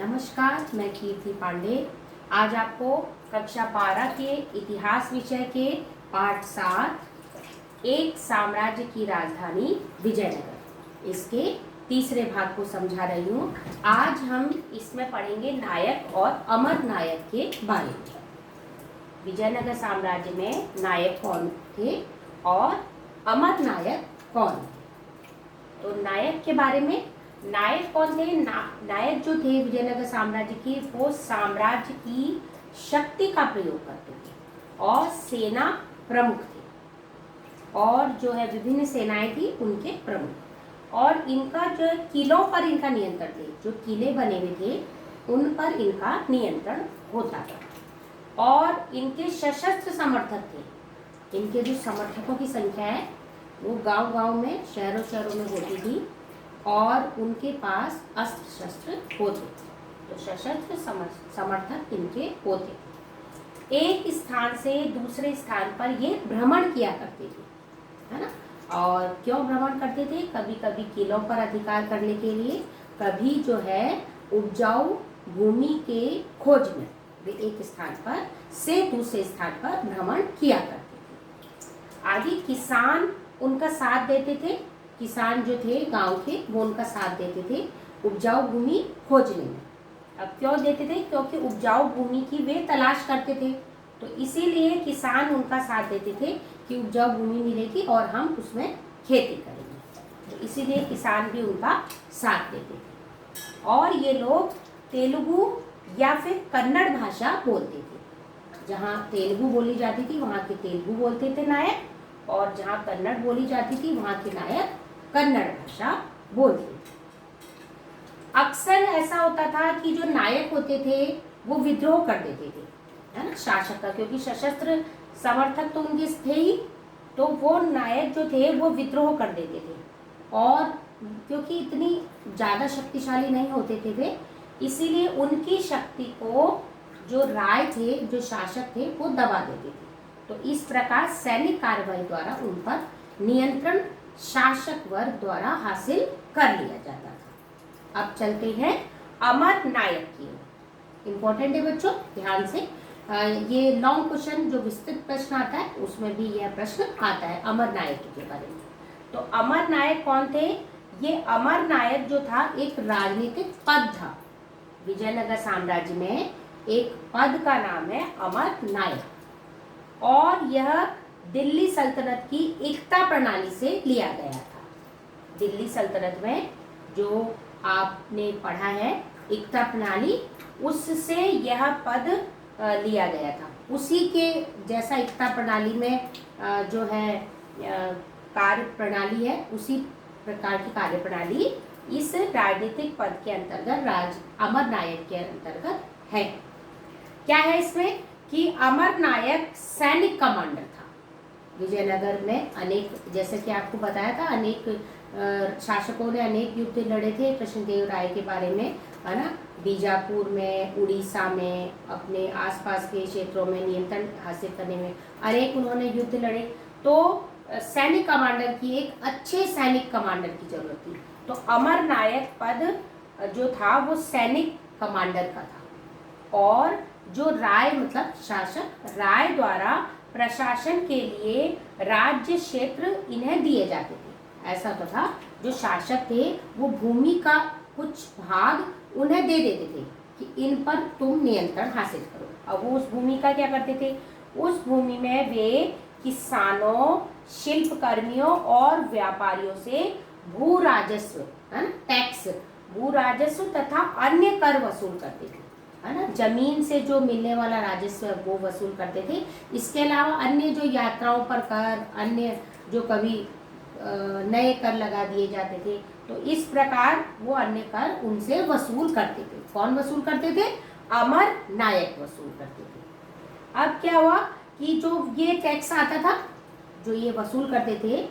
नमस्कार, मैं कीर्ति पांडे। आज आपको कक्षा 12 के इतिहास विषय के पाठ 7 एक साम्राज्य की राजधानी विजयनगर, इसके तीसरे भाग को समझा रही हूँ। आज हम इसमें पढ़ेंगे नायक और अमर नायक के बारे में। विजयनगर साम्राज्य में नायक कौन थे और अमर नायक कौन? तो नायक के बारे में, नायक कौन थे? नायक जो थे विजयनगर साम्राज्य के, वो साम्राज्य की शक्ति का प्रयोग करते थे और सेना प्रमुख थे, और जो है विभिन्न सेनाएं थी उनके प्रमुख, और इनका जो किलों पर इनका नियंत्रण थे। जो किले बने हुए थे उन पर इनका नियंत्रण होता था, और इनके सशस्त्र समर्थक थे। इनके जो समर्थकों की संख्या है वो गांव-गांव में, शहरों में होती थी, और उनके पास अस्त्र शस्त्र होते थे। तो सशस्त्र समर्थक इनके होते। एक स्थान से दूसरे स्थान पर ये भ्रमण किया करते थे, है ना। और क्यों भ्रमण करते थे? कभी कभी किलों पर अधिकार करने के लिए, कभी जो है उपजाऊ भूमि के खोज में वे एक स्थान पर से दूसरे स्थान पर भ्रमण किया करते थे। आगे किसान उनका साथ देते थे। किसान जो थे गांव के, वो उनका साथ देते थे उपजाऊ भूमि खोजने में। अब क्यों देते थे? क्योंकि उपजाऊ भूमि की वे तलाश करते थे, तो इसीलिए किसान उनका साथ देते थे कि उपजाऊ भूमि मिलेगी और हम उसमें खेती करेंगे। तो इसीलिए किसान भी उनका साथ देते थे। और ये लोग तेलुगु या फिर कन्नड़ भाषा बोलते थे। जहाँ तेलुगु बोली जाती थी वहाँ के तेलुगु बोलते थे नायक, और जहाँ कन्नड़ बोली जाती थी वहाँ के नायक कन्नड़ भाषा बोलते थे। अक्सर ऐसा होता था कि जो नायक होते थे वो विद्रोह कर देते थे, है ना, शासक का, क्योंकि सशस्त्र समर्थक तो उनके थे ही, तो वो नायक जो थे वो विद्रोह कर देते थे। और क्योंकि इतनी ज़्यादा शक्तिशाली नहीं होते थे वे, इसीलिए उनकी शक्ति को जो राय थे, जो शासक थे, वो दबा देते थे। तो इस प्रकार सैनिक कार्रवाई द्वारा उन पर नियंत्रण शासक वर्ग द्वारा हासिल कर लिया जाता था। अब चलते हैं अमर नायक की। इंपॉर्टेंट है बच्चों, ध्यान से। ये लॉन्ग क्वेश्चन, जो विस्तृत प्रश्न आता है उसमें भी यह प्रश्न आता है अमर नायक के बारे में। तो अमर नायक कौन थे? ये अमर नायक जो था एक राजनीतिक पद था। विजयनगर साम्राज्य में एक पद का नाम है अमर नायक, और यह दिल्ली सल्तनत की एकता प्रणाली से लिया गया था। दिल्ली सल्तनत में जो आपने पढ़ा है एकता प्रणाली, उससे यह पद लिया गया था। उसी के जैसा एकता प्रणाली में जो है कार्य प्रणाली है, उसी प्रकार की कार्य प्रणाली इस राजनीतिक पद के अंतर्गत अमर नायक के अंतर्गत है। क्या है इसमें कि अमर नायक सैनिक कमांडर था। विजयनगर में अनेक, जैसे कि आपको बताया था, अनेक शासकों ने अनेक युद्ध लड़े थे कृष्णदेव राय के बारे में, है ना। बीजापुर में, उड़ीसा में, अपने आसपास के क्षेत्रों में नियंत्रण हासिल करने में अनेक उन्होंने युद्ध लड़े। तो सैनिक कमांडर की, एक अच्छे सैनिक कमांडर की जरूरत थी। तो अमर नायक पद जो था वो सैनिक कमांडर का था, और जो राय मतलब शासक, राय द्वारा प्रशासन के लिए राज्य क्षेत्र इन्हें दिए जाते थे। ऐसा तो था, जो शासक थे वो भूमि का कुछ भाग उन्हें दे देते थे कि इन पर तुम नियंत्रण हासिल करो। अब वो उस भूमि का क्या करते थे? उस भूमि में वे किसानों, शिल्पकर्मियों और व्यापारियों से भू राजस्व, है ना, टैक्स, भू राजस्व तथा अन्य कर वसूल करते थे, है ना। जमीन से जो मिलने वाला राजस्व वो वसूल करते थे। इसके अलावा अन्य जो यात्राओं पर कर, अन्य जो कभी नए कर लगा दिए जाते थे, तो इस प्रकार वो अन्य कर उनसे वसूल करते थे। कौन वसूल करते थे? अमर नायक वसूल करते थे। अब क्या हुआ कि जो ये टैक्स आता था, जो ये वसूल करते थे,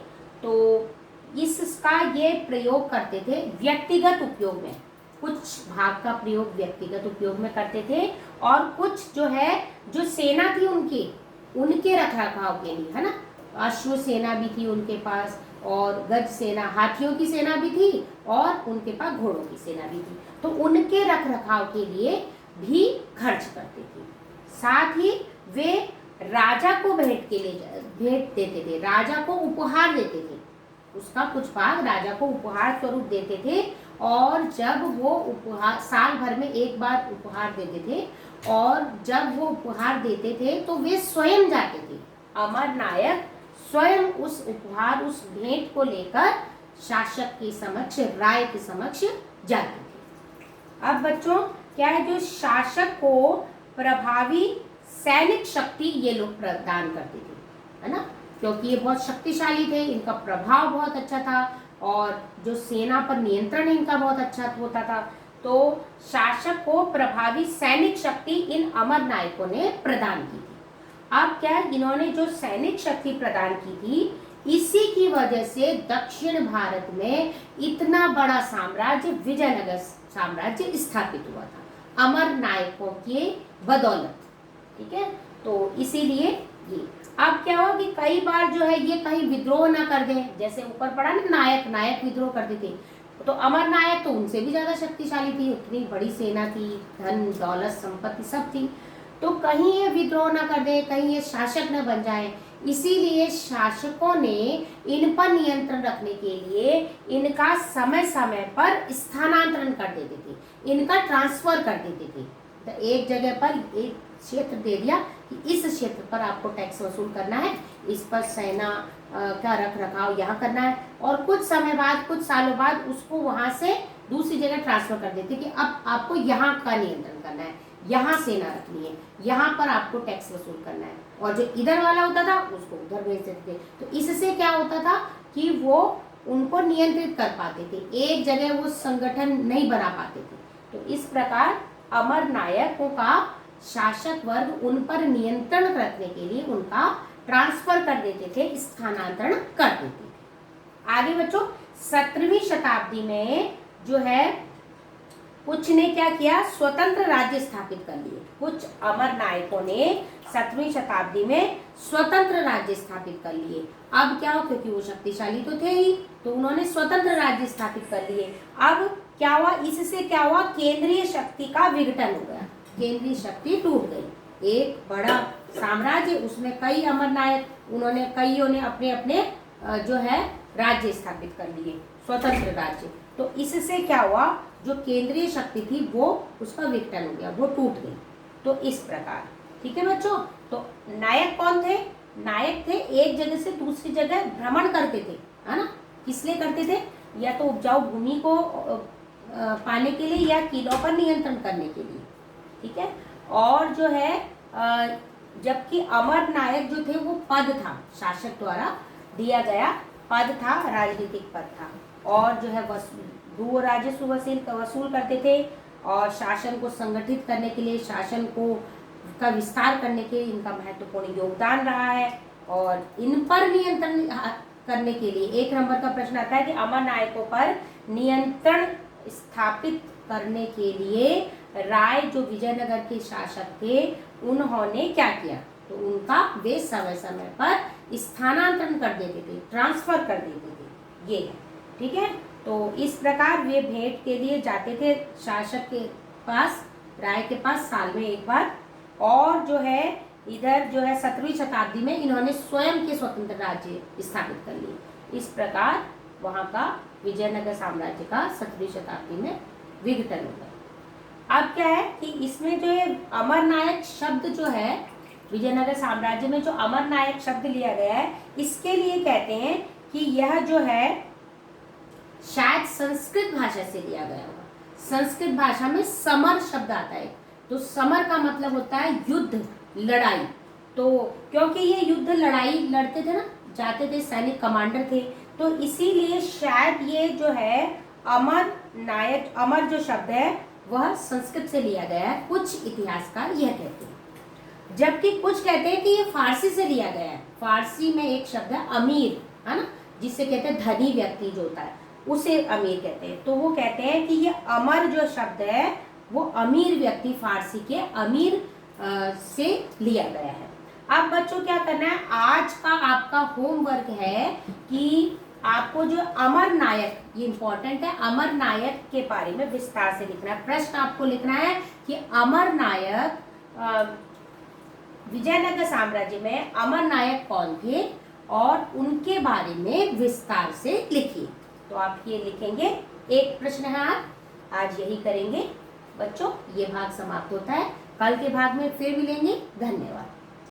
तो इसका ये प्रयोग करते थे व्यक्तिगत उपयोग में। कुछ भाग का प्रयोग व्यक्तिगत उपयोग में करते थे, और कुछ जो है, जो सेना थी उनके रखरखाव के लिए, है ना। अश्व सेना भी थी उनके पास, और गज सेना हाथियों की सेना भी थी और उनके पास घोड़ों की सेना भी थी, तो उनके रख रखाव के लिए भी खर्च करते थे। साथ ही वे राजा को भेंट देते थे, राजा को उपहार देते थे, उसका कुछ भाग राजा को उपहार स्वरूप देते थे। और जब वो उपहार साल भर में एक बार उपहार देते थे, और जब वो उपहार देते थे तो वे स्वयं जाते थे, अमर नायक स्वयं उस उपहार उस भेंट को लेकर शासक के समक्ष राय के समक्ष जाते थे। अब बच्चों क्या है, जो शासक को प्रभावी सैनिक शक्ति ये लोग प्रदान करते थे, है ना, क्योंकि ये बहुत शक्तिशाली थे, इनका प्रभाव बहुत अच्छा था और जो सेना पर नियंत्रण इनका बहुत अच्छा होता था। तो शासक को प्रभावी सैनिक शक्ति इन अमर नायकों ने प्रदान की थी। अब क्या है, इन्होंने जो सैनिक शक्ति प्रदान की थी, इसी की वजह से दक्षिण भारत में इतना बड़ा साम्राज्य विजयनगर साम्राज्य स्थापित हुआ था अमर नायकों के बदौलत। ठीक है, तो इसीलिए ये अब क्या हुआ कि कई बार जो है ये कहीं विद्रोह ना कर दें, जैसे ऊपर पड़ा ना नायक विद्रोह करते थे, तो अमर नायक तो उनसे भी ज्यादा शक्तिशाली थी, उतनी बड़ी सेना थी, धन दौलत संपत्ति सब थी, तो कहीं ये विद्रोह ना कर दे, कहीं ये शासक न बन जाए, इसीलिए शासकों ने इन पर नियंत्रण रखने के लिए इनका समय समय पर स्थानांतरण कर देते थे, इनका ट्रांसफर कर देते थे। तो एक जगह पर एक क्षेत्र दे दिया कि इस क्षेत्र पर आपको टैक्स वसूल करना है, इस पर सेना का रख रखाव यहाँ करना है, और कुछ समय बाद कुछ सालों बाद उसको वहां से दूसरी जगह ट्रांसफर कर देते कि अब आपको यहाँ का नियंत्रण करना है, यहाँ सेना रखनी है, यहाँ पर आपको टैक्स वसूल करना है, और जो इधर वाला होता था उसको उधर भेज देते थे। तो इससे क्या होता था कि वो उनको नियंत्रित कर पाते थे, एक जगह वो संगठन नहीं बना पाते थे। तो इस प्रकार अमर नायकों का शासक वर्ग उन पर नियंत्रण रखने के लिए उनका ट्रांसफर कर देते थे, स्थानांतरण कर देते थे। आगे बच्चों 17वीं शताब्दी में जो है कुछ ने क्या किया, स्वतंत्र राज्य स्थापित कर लिए। कुछ अमर नायकों ने 17वीं शताब्दी में स्वतंत्र राज्य स्थापित कर लिए। अब क्या हो, क्योंकि वो शक्तिशाली तो थे ही, तो उन्होंने स्वतंत्र राज्य स्थापित कर लिए। अब क्या हुआ, इससे क्या हुआ, केंद्रीय शक्ति का विघटन हो गया, केंद्रीय शक्ति टूट गई। एक बड़ा साम्राज्य, उसमें कई अमर नायक, उन्होंने कईयों ने अपने अपने जो है राज्य स्थापित कर लिए, स्वतंत्र राज्य। तो इससे क्या हुआ, जो केंद्रीय शक्ति थी वो उसका विघटन हो गया, वो टूट गई। तो इस प्रकार, ठीक है बच्चों। तो नायक कौन थे, नायक थे एक जगह से दूसरी जगह भ्रमण करते थे, है ना, किस लिए करते थे, या तो उपजाऊ भूमि को पाने के लिए या किलों पर नियंत्रण करने के लिए। ठीक है, और जो है जबकि अमर नायक जो थे वो पद था, शासक द्वारा दिया गया पद था, राजनीतिक पद था, और जो है भू राजस्व वसूल करते थे, और शासन को संगठित करने के लिए, शासन को का विस्तार करने के लिए इनका महत्वपूर्ण योगदान रहा है। और इन पर नियंत्रण करने के लिए एक नंबर का प्रश्न आता है कि अमर नायकों पर नियंत्रण स्थापित करने के लिए राय जो विजयनगर के शासक थे उन्होंने क्या किया, तो उनका वे समय समय पर स्थानांतरण कर देते थे, ट्रांसफर कर देते थे, ये है। ठीक है, तो इस प्रकार वे भेंट के लिए जाते थे शासक के पास, राय के पास साल में एक बार। और जो है इधर जो है 17वीं शताब्दी में इन्होंने स्वयं के स्वतंत्र राज्य स्थापित कर लिए। इस प्रकार वहाँ का विजयनगर साम्राज्य का 17वीं शताब्दी में विघटन हो गया। अब क्या है कि इसमें जो है अमर नायक शब्द जो है, विजयनगर साम्राज्य में जो अमर नायक शब्द लिया गया है, इसके लिए कहते हैं कि यह जो है शायद संस्कृत भाषा से लिया गया होगा। संस्कृत भाषा में समर शब्द आता है, तो समर का मतलब होता है युद्ध, लड़ाई। तो क्योंकि ये युद्ध लड़ाई लड़ते थे ना, जाते थे, सैनिक कमांडर थे, तो इसीलिए शायद ये जो है अमर नायक, अमर जो शब्द है वह संस्कृत से लिया गया है, कुछ इतिहासकार यह कहते हैं। जबकि कुछ कहते हैं कि ये फारसी से लिया गया है। फारसी में एक शब्द है अमीर, है ना, जिससे कहते हैं धनी व्यक्ति जो होता है उसे अमीर कहते हैं। तो वो कहते हैं कि ये अमर जो शब्द है वो अमीर व्यक्ति, फारसी के अमीर से लिया गया है। अब बच्चों क्या करना है, आज का आपका होमवर्क है कि आपको जो अमर नायक, ये इंपॉर्टेंट है, अमर नायक के बारे में विस्तार से लिखना है। प्रश्न आपको लिखना है कि अमर नायक, विजयनगर साम्राज्य में अमर नायक कौन थे और उनके बारे में विस्तार से लिखिए। तो आप ये लिखेंगे। एक प्रश्न है, आप आज यही करेंगे बच्चों। ये भाग समाप्त होता है। कल के भाग में फिर मिलेंगे। धन्यवाद।